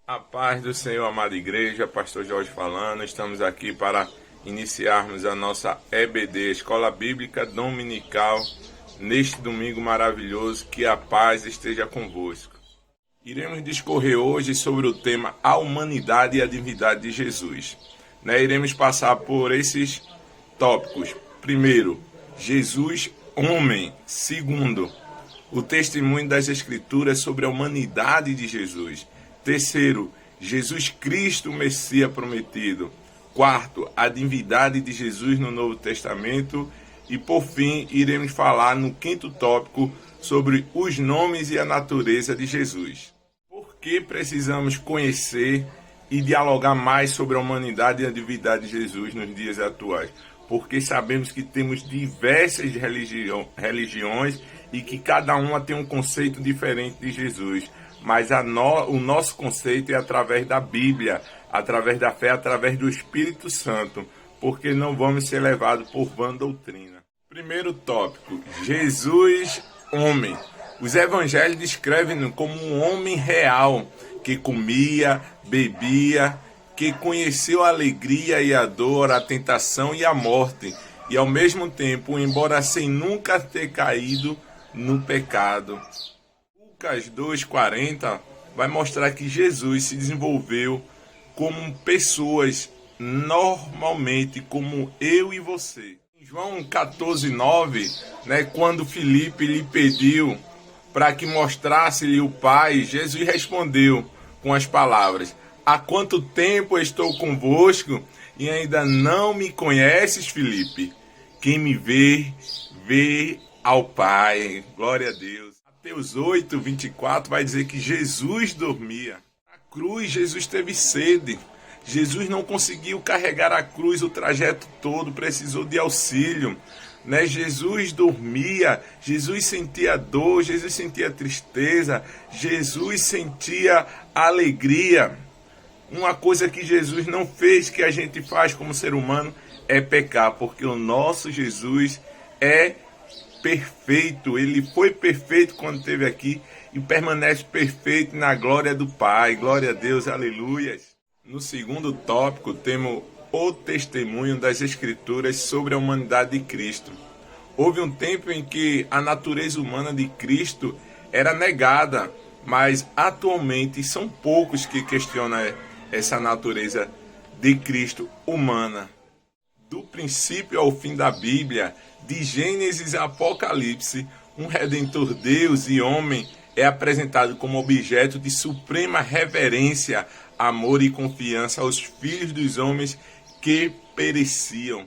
A paz do Senhor, amada igreja, pastor Jorge falando, estamos aqui para iniciarmos a nossa EBD, Escola Bíblica Dominical, neste domingo maravilhoso, que a paz esteja convosco. Iremos discorrer hoje sobre o tema A Humanidade e a Divindade de Jesus. Iremos passar por esses tópicos. Primeiro, Jesus, homem. Segundo, o testemunho das Escrituras sobre a humanidade de Jesus. Terceiro, Jesus Cristo, o Messias prometido. Quarto, a divindade de Jesus no Novo Testamento. E por fim, iremos falar no quinto tópico sobre os nomes e a natureza de Jesus. Por que precisamos conhecer e dialogar mais sobre a humanidade e a divindade de Jesus nos dias atuais? Porque sabemos que temos diversas religiões e que cada uma tem um conceito diferente de Jesus. Mas o nosso conceito é através da Bíblia, através da fé, através do Espírito Santo, porque não vamos ser levados por vã doutrina. Primeiro tópico, Jesus, homem. Os evangelhos descrevem-no como um homem real, que comia, bebia, que conheceu a alegria e a dor, a tentação e a morte, e ao mesmo tempo, embora sem nunca ter caído no pecado. Lucas 2,40 vai mostrar que Jesus se desenvolveu como pessoas normalmente, como eu e você. Em João 14,9, quando Filipe lhe pediu para que mostrasse-lhe o Pai, Jesus respondeu com as palavras: há quanto tempo estou convosco e ainda não me conheces, Filipe? Quem me vê, vê ao Pai. Glória a Deus. Mateus 8,24 vai dizer que Jesus dormia. Na cruz, Jesus teve sede. Jesus não conseguiu carregar a cruz o trajeto todo, precisou de auxílio. Jesus dormia, Jesus sentia dor, Jesus sentia tristeza, Jesus sentia alegria. Uma coisa que Jesus não fez, que a gente faz como ser humano, é pecar, porque o nosso Jesus é perfeito. Ele foi perfeito quando esteve aqui e permanece perfeito na glória do Pai. Glória a Deus, aleluias. No segundo tópico, temos o testemunho das Escrituras sobre a humanidade de Cristo. Houve um tempo em que a natureza humana de Cristo era negada, mas atualmente são poucos que questionam essa natureza de Cristo humana. Do princípio ao fim da Bíblia, de Gênesis a Apocalipse, um Redentor Deus e homem é apresentado como objeto de suprema reverência, amor e confiança aos filhos dos homens que pereciam.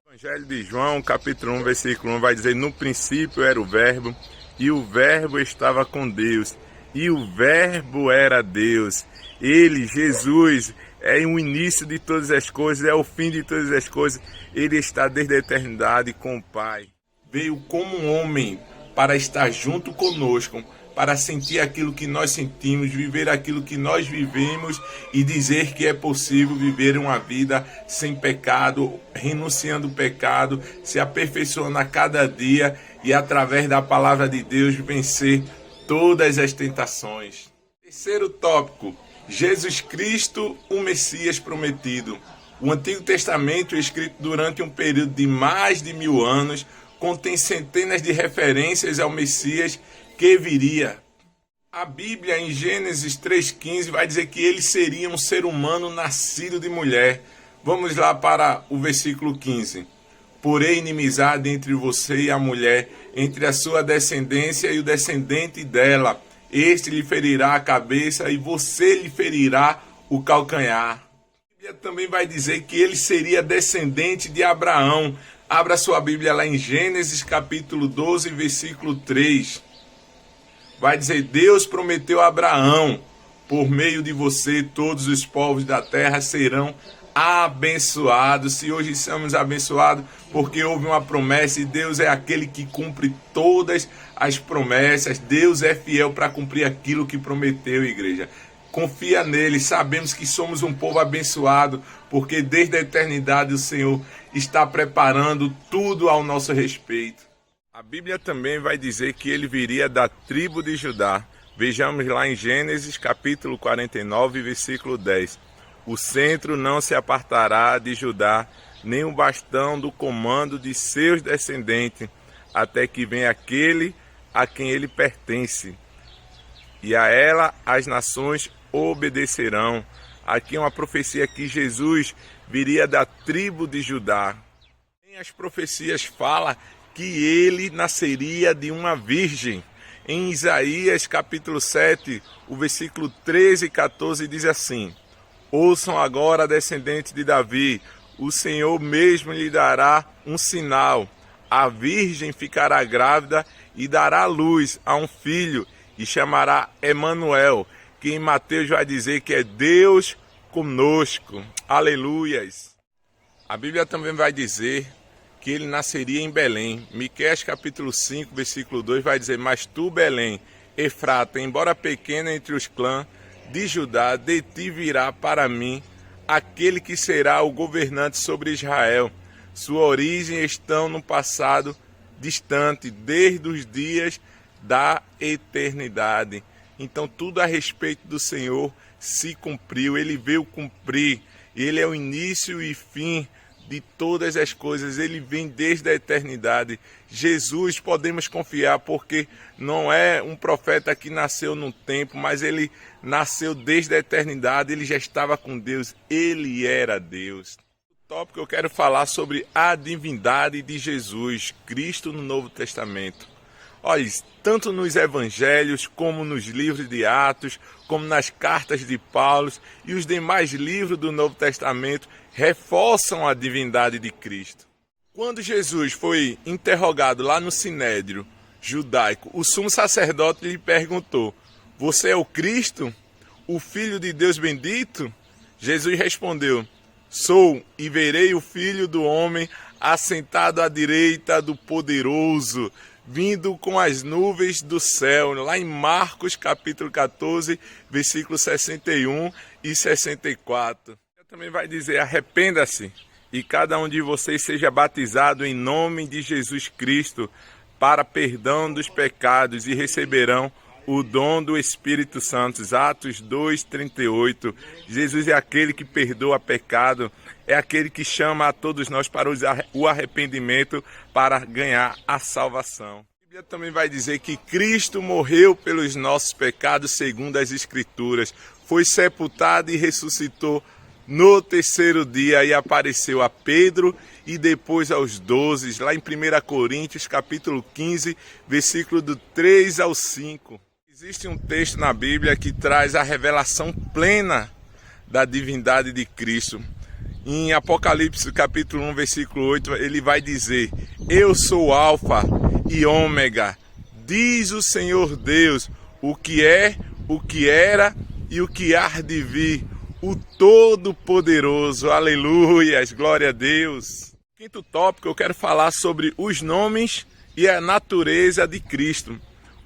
O Evangelho de João, capítulo 1, versículo 1, vai dizer: no princípio era o Verbo, e o Verbo estava com Deus, e o Verbo era Deus. Ele, Jesus, é o início de todas as coisas, é o fim de todas as coisas. Ele está desde a eternidade com o Pai. Veio como um homem para estar junto conosco, para sentir aquilo que nós sentimos, viver aquilo que nós vivemos e dizer que é possível viver uma vida sem pecado, renunciando ao pecado, se aperfeiçoando a cada dia e através da palavra de Deus vencer todas as tentações. Terceiro tópico, Jesus Cristo, o Messias prometido. O Antigo Testamento, escrito durante um período de mais de 1000 anos, contém centenas de referências ao Messias que viria. A Bíblia, em Gênesis 3,15, vai dizer que ele seria um ser humano nascido de mulher. Vamos lá para o versículo 15. Porém, inimizade entre você e a mulher, entre a sua descendência e o descendente dela. Este lhe ferirá a cabeça e você lhe ferirá o calcanhar. A Bíblia também vai dizer que ele seria descendente de Abraão. Abra sua Bíblia lá em Gênesis capítulo 12, versículo 3. Vai dizer: Deus prometeu a Abraão: por meio de você todos os povos da terra serão abençoados. Se hoje somos abençoados, porque houve uma promessa e Deus é aquele que cumpre todas as promessas. Deus é fiel para cumprir aquilo que prometeu, igreja. Confia nele, sabemos que somos um povo abençoado, porque desde a eternidade o Senhor está preparando tudo ao nosso respeito. A Bíblia também vai dizer que ele viria da tribo de Judá. Vejamos lá em Gênesis capítulo 49, versículo 10. O centro não se apartará de Judá, nem o bastão do comando de seus descendentes, até que venha aquele a quem ele pertence. E a ela as nações obedecerão. Aqui é uma profecia que Jesus viria da tribo de Judá. As profecias falam que ele nasceria de uma virgem. Em Isaías capítulo 7, o versículo 13 e 14 diz assim: ouçam agora, descendentes de Davi, o Senhor mesmo lhe dará um sinal. A virgem ficará grávida e dará luz a um filho e chamará Emanuel, que em Mateus vai dizer que é Deus conosco. Aleluias! A Bíblia também vai dizer que ele nasceria em Belém. Miqueias capítulo 5, versículo 2 vai dizer: mas tu, Belém, Efrata, embora pequena entre os clãs de Judá, de ti virá para mim aquele que será o governante sobre Israel. Sua origem está no passado distante, desde os dias da eternidade. Então tudo a respeito do Senhor se cumpriu, ele veio cumprir, ele é o início e fim de todas as coisas, ele vem desde a eternidade. Jesus podemos confiar, porque não é um profeta que nasceu no tempo, mas ele nasceu desde a eternidade, ele já estava com Deus, ele era Deus. O tópico que eu quero falar sobre a divindade de Jesus, Cristo no Novo Testamento. Olha, tanto nos evangelhos, como nos livros de Atos, como nas cartas de Paulo e os demais livros do Novo Testamento reforçam a divindade de Cristo. Quando Jesus foi interrogado lá no Sinédrio judaico, o sumo sacerdote lhe perguntou: você é o Cristo, o Filho de Deus bendito? Jesus respondeu: sou, e verei o Filho do Homem assentado à direita do Poderoso, vindo com as nuvens do céu, lá em Marcos capítulo 14, versículos 61 e 64. Também vai dizer: arrependa-se e cada um de vocês seja batizado em nome de Jesus Cristo para perdão dos pecados e receberão o dom do Espírito Santo. Atos 2:38. Jesus é aquele que perdoa pecado, é aquele que chama a todos nós para o arrependimento para ganhar a salvação. A Bíblia também vai dizer que Cristo morreu pelos nossos pecados segundo as Escrituras, foi sepultado e ressuscitou no terceiro dia e apareceu a Pedro e depois aos 12, lá em 1 Coríntios capítulo 15, versículo do 3 ao 5. Existe um texto na Bíblia que traz a revelação plena da divindade de Cristo. Em Apocalipse capítulo 1, versículo 8, ele vai dizer: eu sou Alfa e Ômega, diz o Senhor Deus, o que é, o que era e o que há de vir, o Todo-Poderoso. Aleluias, glória a Deus. Quinto tópico, eu quero falar sobre os nomes e a natureza de Cristo.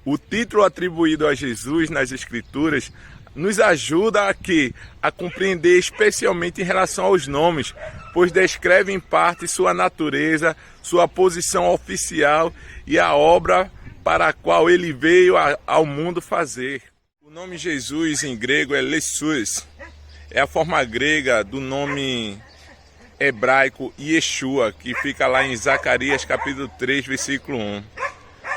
O título atribuído a Jesus nas Escrituras nos ajuda a compreender especialmente em relação aos nomes, pois descreve em parte sua natureza, sua posição oficial e a obra para a qual ele veio ao mundo fazer. O nome Jesus em grego é Iesús, é a forma grega do nome hebraico Yeshua, que fica lá em Zacarias capítulo 3, versículo 1.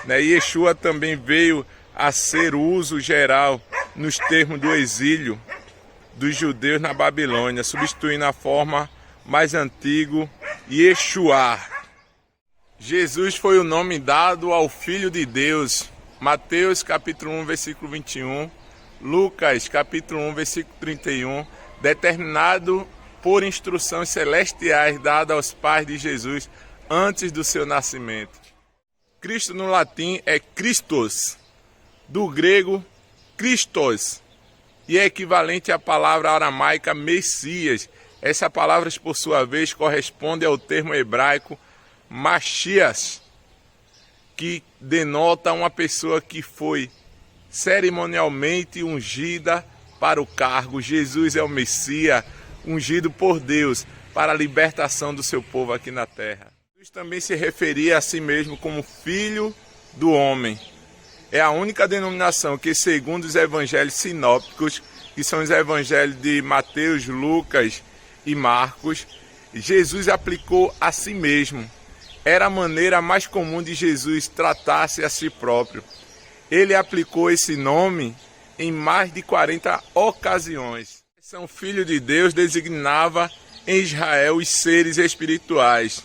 Yeshua também veio a ser o uso geral nos termos do exílio dos judeus na Babilônia, substituindo a forma mais antiga, Yeshua. Jesus foi o nome dado ao Filho de Deus. Mateus capítulo 1, versículo 21, Lucas capítulo 1, versículo 31, determinado por instruções celestiais dadas aos pais de Jesus antes do seu nascimento. Cristo no latim é Christos, do grego Christos, e é equivalente à palavra aramaica Messias. Essa palavra, por sua vez, corresponde ao termo hebraico Mashiach, que denota uma pessoa que foi cerimonialmente ungida para o cargo. Jesus é o Messias, ungido por Deus para a libertação do seu povo aqui na terra. Jesus também se referia a si mesmo como Filho do Homem. é a única denominação que, segundo os evangelhos sinópticos, que são os evangelhos de Mateus, Lucas e Marcos, Jesus aplicou a si mesmo. Era a maneira mais comum de Jesus tratar-se a si próprio. Ele aplicou esse nome em mais de 40 ocasiões. São Filho de Deus designava em Israel os seres espirituais,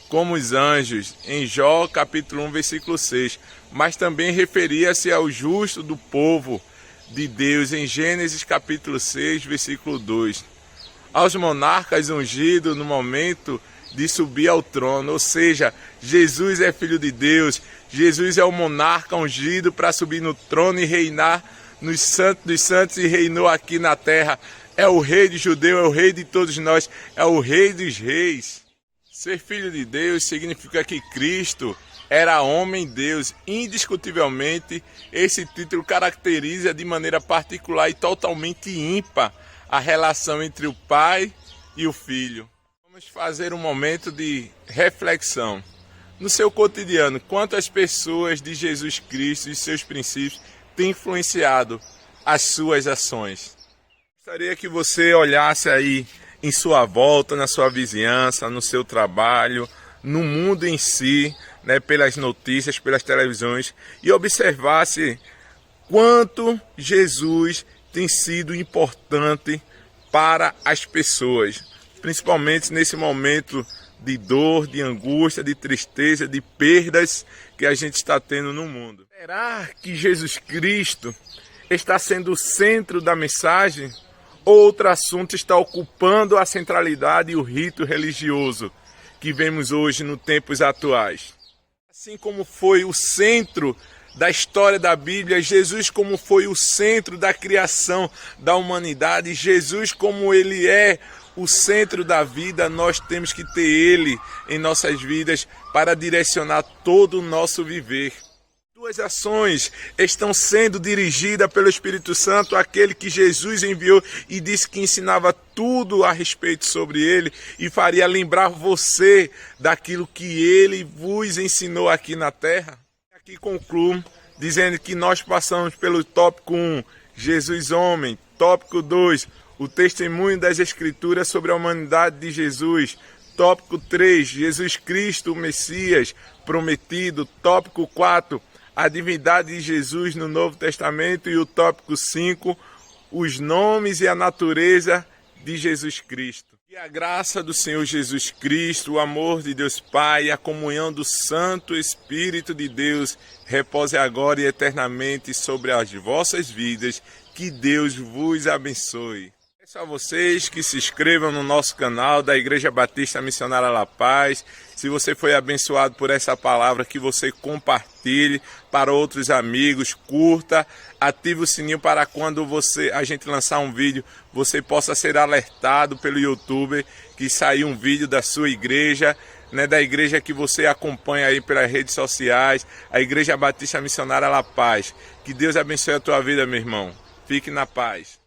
como os anjos, em Jó capítulo 1, versículo 6, mas também referia-se ao justo do povo de Deus, em Gênesis capítulo 6, versículo 2. Aos monarcas ungidos no momento de subir ao trono, ou seja, Jesus é Filho de Deus, Jesus é o monarca ungido para subir no trono e reinar nos santos dos santos e reinou aqui na terra. É o rei de judeu, é o rei de todos nós, é o rei dos reis. Ser filho de Deus significa que Cristo era homem-Deus. Indiscutivelmente, esse título caracteriza de maneira particular e totalmente ímpar a relação entre o Pai e o Filho. Vamos fazer um momento de reflexão. No seu cotidiano, quantas pessoas de Jesus Cristo e seus princípios têm influenciado as suas ações? Gostaria que você olhasse aí em sua volta, na sua vizinhança, no seu trabalho, no mundo em si, né, pelas notícias, pelas televisões, e observasse quanto Jesus tem sido importante para as pessoas, principalmente nesse momento de dor, de angústia, de tristeza, de perdas que a gente está tendo no mundo. Será que Jesus Cristo está sendo o centro da mensagem? Outro assunto está ocupando a centralidade e o rito religioso que vemos hoje nos tempos atuais. Assim como foi o centro da história da Bíblia, Jesus como foi o centro da criação da humanidade, Jesus como ele é o centro da vida, nós temos que ter ele em nossas vidas para direcionar todo o nosso viver. Suas ações estão sendo dirigidas pelo Espírito Santo, aquele que Jesus enviou e disse que ensinava tudo a respeito sobre ele e faria lembrar você daquilo que ele vos ensinou aqui na terra. Aqui concluo dizendo que nós passamos pelo tópico 1, Jesus homem, tópico 2, o testemunho das Escrituras sobre a humanidade de Jesus, tópico 3, Jesus Cristo, o Messias prometido, tópico 4, a divindade de Jesus no Novo Testamento e o tópico 5, os nomes e a natureza de Jesus Cristo. Que a graça do Senhor Jesus Cristo, o amor de Deus Pai e a comunhão do Santo Espírito de Deus repose agora e eternamente sobre as vossas vidas. Que Deus vos abençoe. Peço a vocês que se inscrevam no nosso canal da Igreja Batista Missionária La Paz. Se você foi abençoado por essa palavra, que você compartilhe para outros amigos, curta, ative o sininho para quando a gente lançar um vídeo, você possa ser alertado pelo YouTube que saiu um vídeo da sua igreja, né, da igreja que você acompanha aí pelas redes sociais, a Igreja Batista Missionária La Paz. Que Deus abençoe a tua vida, meu irmão. Fique na paz.